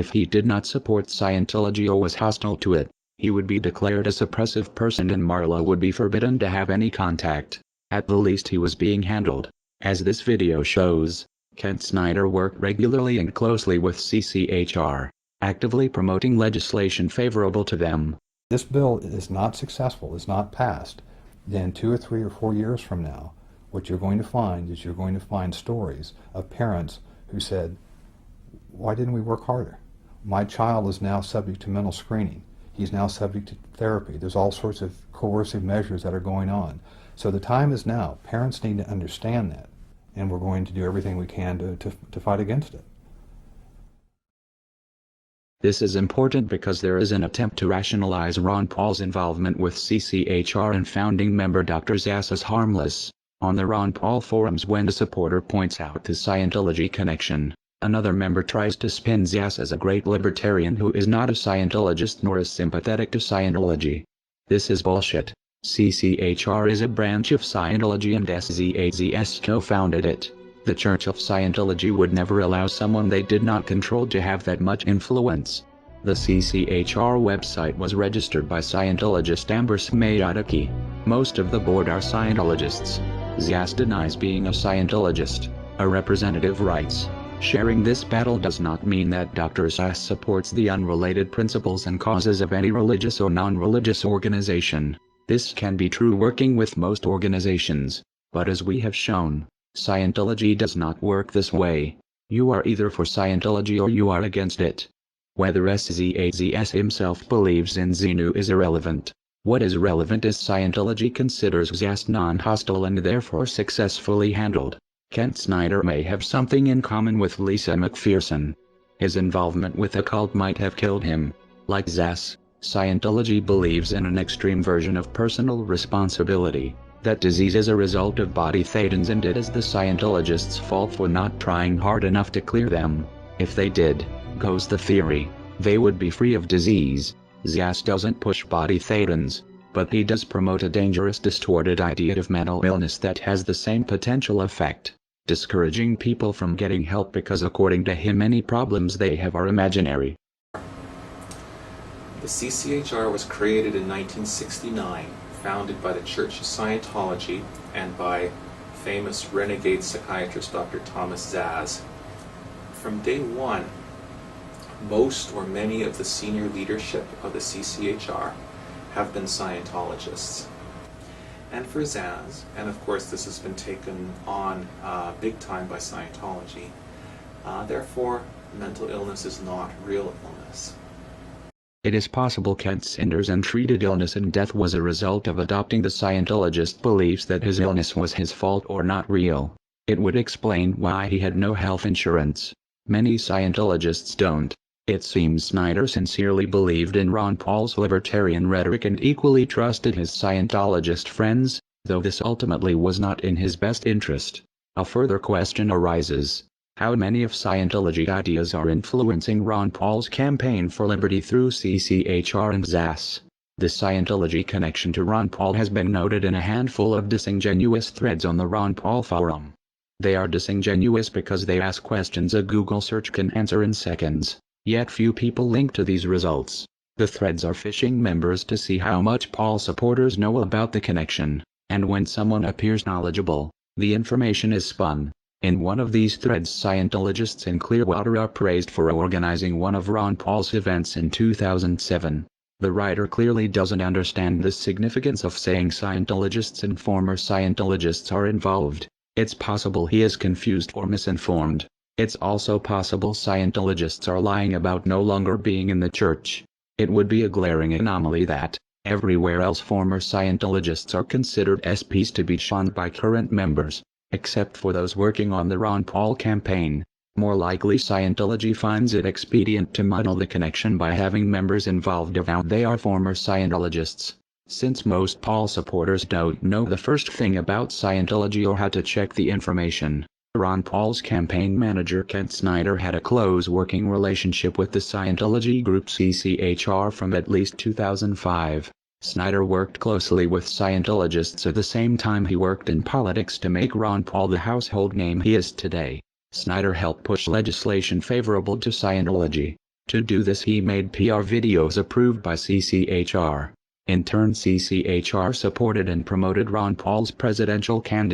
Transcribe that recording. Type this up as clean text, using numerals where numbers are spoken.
If he did not support Scientology or was hostile to it, he would be declared a suppressive person and Marla would be forbidden to have any contact. At the least he was being handled. As this video shows, Kent Snyder worked regularly and closely with CCHR, actively promoting legislation favorable to them. This bill is not successful, is not passed, then 2 or 3 or 4 years from now, what you're going to find is you're going to find stories of parents who said, why didn't we work harder? My child is now subject to mental screening. He's now subject to therapy. There's all sorts of coercive measures that are going on. So the time is now. Parents need to understand that, and we're going to do everything we can to fight against it. This is important because there is an attempt to rationalize Ron Paul's involvement with CCHR and founding member Dr. Zass as harmless. On the Ron Paul forums, when a supporter points out the Scientology connection, another member tries to spin Zass as a great libertarian who is not a Scientologist nor is sympathetic to Scientology. This is bullshit. CCHR is a branch of Scientology and SZAZS co-founded it. The Church of Scientology would never allow someone they did not control to have that much influence. The CCHR website was registered by Scientologist Amber Smayataki. Most of the board are Scientologists. Zass denies being a Scientologist. A representative writes, sharing this battle does not mean that Dr. Zass supports the unrelated principles and causes of any religious or non-religious organization. This can be true working with most organizations, but as we have shown, Scientology does not work this way. You are either for Scientology or you are against it. Whether SZAZS himself believes in Xenu is irrelevant. What is relevant is Scientology considers Zass non-hostile and therefore successfully handled. Kent Snyder may have something in common with Lisa McPherson. His involvement with the cult might have killed him. Like Zass, Scientology believes in an extreme version of personal responsibility. That disease is a result of body thetans and it is the Scientologists' fault for not trying hard enough to clear them. If they did, goes the theory, they would be free of disease. Zass doesn't push body thetans, but he does promote a dangerous distorted idea of mental illness that has the same potential effect, discouraging people from getting help because according to him any problems they have are imaginary. The CCHR was created in 1969. Founded by the Church of Scientology and by famous renegade psychiatrist Dr. Thomas Zass. From day one, most or many of the senior leadership of the CCHR have been Scientologists. And for Zass, and of course this has been taken on big time by Scientology, therefore mental illness is not real illness. It is possible Kent Snyder's untreated illness and death was a result of adopting the Scientologist beliefs that his illness was his fault or not real. It would explain why he had no health insurance. Many Scientologists don't. It seems Snyder sincerely believed in Ron Paul's libertarian rhetoric and equally trusted his Scientologist friends, though this ultimately was not in his best interest. A further question arises. How many of Scientology ideas are influencing Ron Paul's campaign for liberty through CCHR and Zass? The Scientology connection to Ron Paul has been noted in a handful of disingenuous threads on the Ron Paul forum. They are disingenuous because they ask questions a Google search can answer in seconds, yet few people link to these results. The threads are phishing members to see how much Paul supporters know about the connection, and when someone appears knowledgeable, the information is spun. In one of these threads, Scientologists in Clearwater are praised for organizing one of Ron Paul's events in 2007. The writer clearly doesn't understand the significance of saying Scientologists and former Scientologists are involved. It's possible he is confused or misinformed. It's also possible Scientologists are lying about no longer being in the church. It would be a glaring anomaly that, everywhere else former Scientologists are considered SPs to be shunned by current members, except for those working on the Ron Paul campaign. More likely Scientology finds it expedient to muddle the connection by having members involved avowed they are former Scientologists. Since most Paul supporters don't know the first thing about Scientology or how to check the information, Ron Paul's campaign manager Kent Snyder had a close working relationship with the Scientology group CCHR from at least 2005. Snyder worked closely with Scientologists at the same time he worked in politics to make Ron Paul the household name he is today. Snyder helped push legislation favorable to Scientology. To do this, he made PR videos approved by CCHR. In turn, CCHR supported and promoted Ron Paul's presidential candidacy.